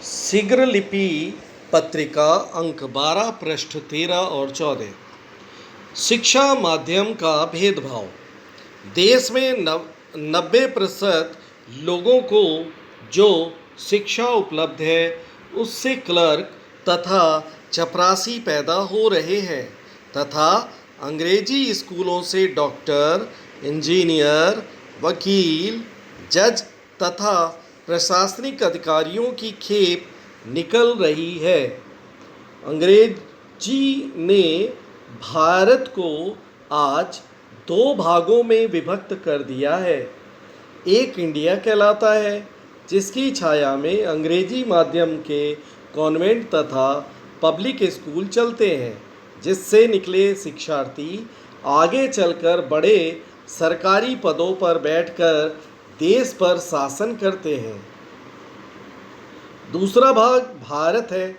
शीघ्र लिपि पत्रिका अंक 12 पृष्ठ 13 और 14। शिक्षा माध्यम का भेदभाव। देश में 90% लोगों को जो शिक्षा उपलब्ध है उससे क्लर्क तथा चपरासी पैदा हो रहे हैं तथा अंग्रेजी स्कूलों से डॉक्टर, इंजीनियर, वकील, जज तथा प्रशासनिक अधिकारियों की खेप निकल रही है। अंग्रेजी ने भारत को आज दो भागों में विभक्त कर दिया है। एक इंडिया कहलाता है जिसकी छाया में अंग्रेजी माध्यम के कॉन्वेंट तथा पब्लिक स्कूल चलते हैं, जिससे निकले शिक्षार्थी आगे चलकर बड़े सरकारी पदों पर बैठकर देश पर शासन करते हैं। दूसरा भाग भारत है,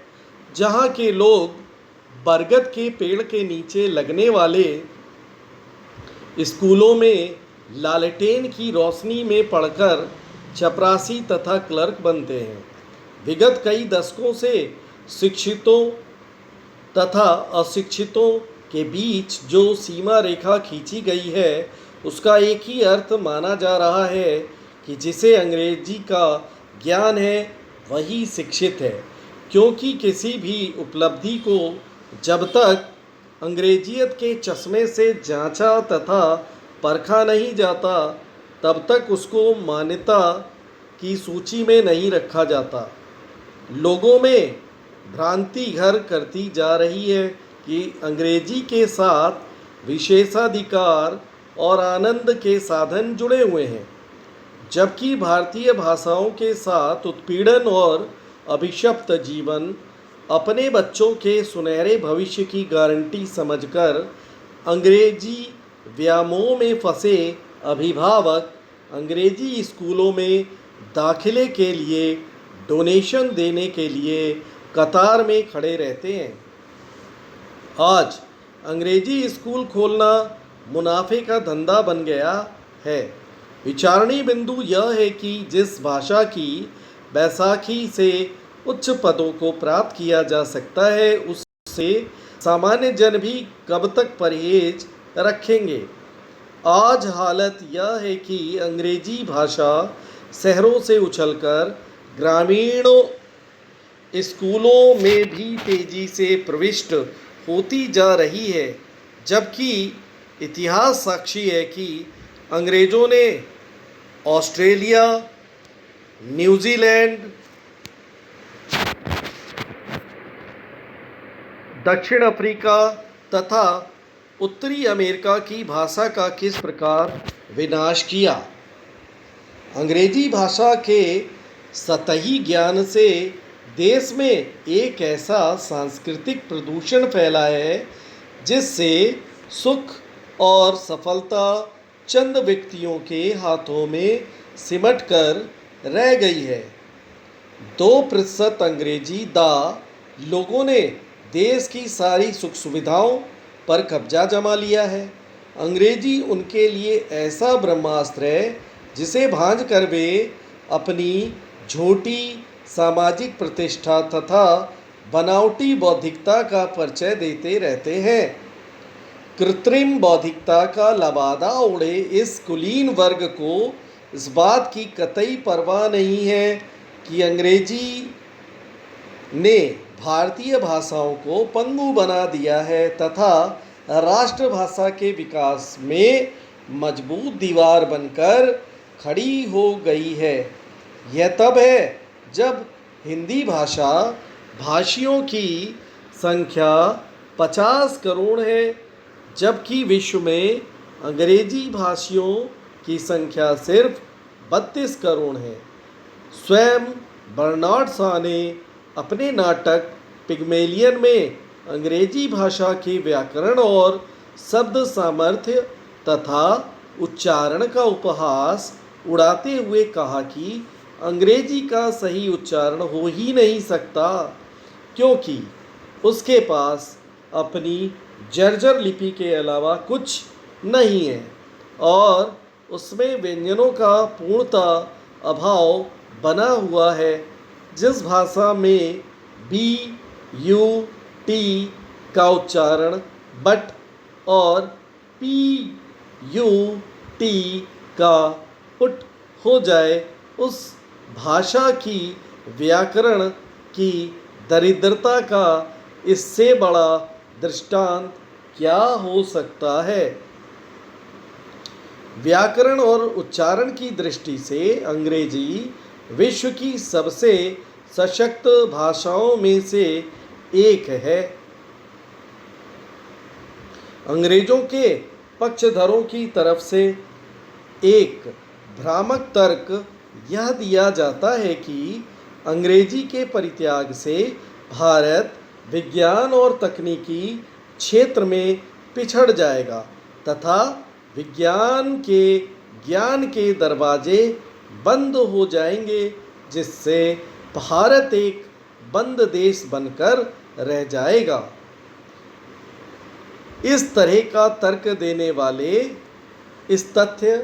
जहाँ के लोग बरगद के पेड़ के नीचे लगने वाले स्कूलों में लालटेन की रोशनी में पढ़कर चपरासी तथा क्लर्क बनते हैं। विगत कई दशकों से शिक्षितों तथा अशिक्षितों के बीच जो सीमा रेखा खींची गई है उसका एक ही अर्थ माना जा रहा है कि जिसे अंग्रेजी का ज्ञान है वही शिक्षित है, क्योंकि किसी भी उपलब्धि को जब तक अंग्रेजियत के चश्मे से जांचा तथा परखा नहीं जाता तब तक उसको मान्यता की सूची में नहीं रखा जाता। लोगों में भ्रांति घर करती जा रही है कि अंग्रेजी के साथ विशेषाधिकार और आनंद के साधन जुड़े हुए हैं, जबकि भारतीय भाषाओं के साथ उत्पीड़न और अभिशप्त जीवन अपने बच्चों के सुनहरे भविष्य की गारंटी समझकर अंग्रेजी व्यामोह में फंसे अभिभावक अंग्रेजी स्कूलों में दाखिले के लिए डोनेशन देने के लिए कतार में खड़े रहते हैं। आज अंग्रेजी स्कूल खोलना मुनाफे का धंधा बन गया है। विचारणीय बिंदु यह है कि जिस भाषा की बैसाखी से उच्च पदों को प्राप्त किया जा सकता है उससे सामान्य जन भी कब तक परहेज रखेंगे। आज हालत यह है कि अंग्रेजी भाषा शहरों से उछलकर ग्रामीणों स्कूलों में भी तेजी से प्रविष्ट होती जा रही है, जबकि इतिहास साक्षी है कि अंग्रेज़ों ने ऑस्ट्रेलिया, न्यूजीलैंड, दक्षिण अफ्रीका तथा उत्तरी अमेरिका की भाषा का किस प्रकार विनाश किया। अंग्रेजी भाषा के सतही ज्ञान से देश में एक ऐसा सांस्कृतिक प्रदूषण फैला है जिससे सुख और सफलता चंद व्यक्तियों के हाथों में सिमट कर रह गई है। 2% अंग्रेजी लोगों ने देश की सारी सुख सुविधाओं पर कब्जा जमा लिया है। अंग्रेजी उनके लिए ऐसा ब्रह्मास्त्र है जिसे भांज कर वे अपनी झूठी सामाजिक प्रतिष्ठा तथा बनावटी बौद्धिकता का परिचय देते रहते हैं। कृत्रिम बौद्धिकता का लबादा उड़े इस कुलीन वर्ग को इस बात की कतई परवाह नहीं है कि अंग्रेजी ने भारतीय भाषाओं को पंगु बना दिया है तथा राष्ट्रभाषा के विकास में मजबूत दीवार बनकर खड़ी हो गई है। यह तब है जब हिंदी भाषा भाषियों की संख्या 50 करोड़ है, जबकि विश्व में अंग्रेजी भाषियों की संख्या सिर्फ 32 करोड़ है। स्वयं बर्नार्ड शॉ ने अपने नाटक पिग्मेलियन में अंग्रेजी भाषा के व्याकरण और शब्द सामर्थ्य तथा उच्चारण का उपहास उड़ाते हुए कहा कि अंग्रेजी का सही उच्चारण हो ही नहीं सकता, क्योंकि उसके पास अपनी जर्जर लिपि के अलावा कुछ नहीं है और उसमें व्यंजनों का पूर्णतः अभाव बना हुआ है। जिस भाषा में बी यू टी का उच्चारण बट और पी यू टी का पुट हो जाए, उस भाषा की व्याकरण की दरिद्रता का इससे बड़ा दृष्टांत क्या हो सकता है। व्याकरण और उच्चारण की दृष्टि से अंग्रेजी विश्व की सबसे सशक्त भाषाओं में से एक है। अंग्रेजों के पक्षधरों की तरफ से एक भ्रामक तर्क यह दिया जाता है कि अंग्रेजी के परित्याग से भारत विज्ञान और तकनीकी क्षेत्र में पिछड़ जाएगा तथा विज्ञान के ज्ञान के दरवाजे बंद हो जाएंगे, जिससे भारत एक बंद देश बनकर रह जाएगा। इस तरह का तर्क देने वाले इस तथ्य